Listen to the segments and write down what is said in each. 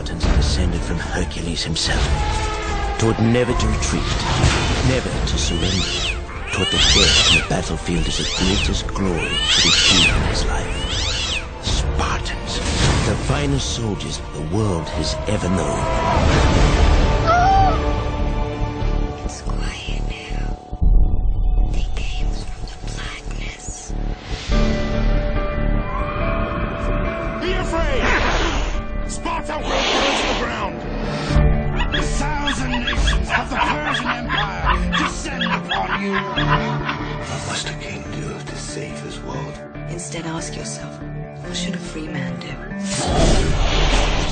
Spartans descended from Hercules himself, taught never to retreat, never to surrender, taught that death on the battlefield is the greatest glory to be achieved in his life. Spartans, the finest soldiers the world has ever known. It's quiet now. They came from the blackness. Be afraid! Sparta will burn to the ground! The 1,000 nations of the Persian Empire descend upon you! What must a king do to save his world? Instead, ask yourself, what should a free man do?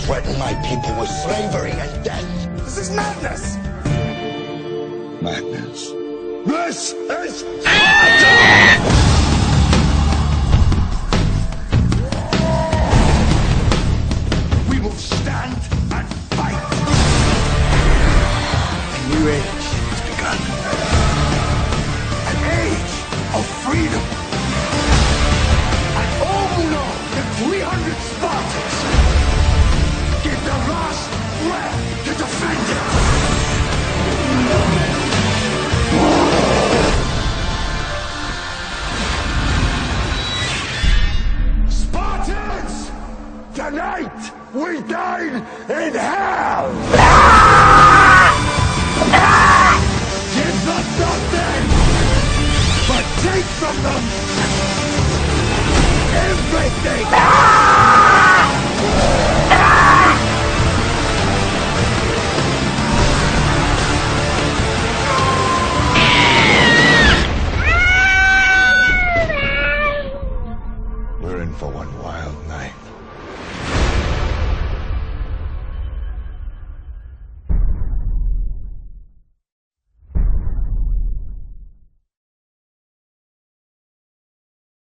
Threaten my people with slavery and death! This is madness! Madness. This is Sparta! We will stand and fight! A new age has begun. An age of freedom. And all who know that 300 Spartans give their last breath to defend it. Spartans! Tonight we dine in hell! Give them nothing, but take from them everything! We're in for one wild night.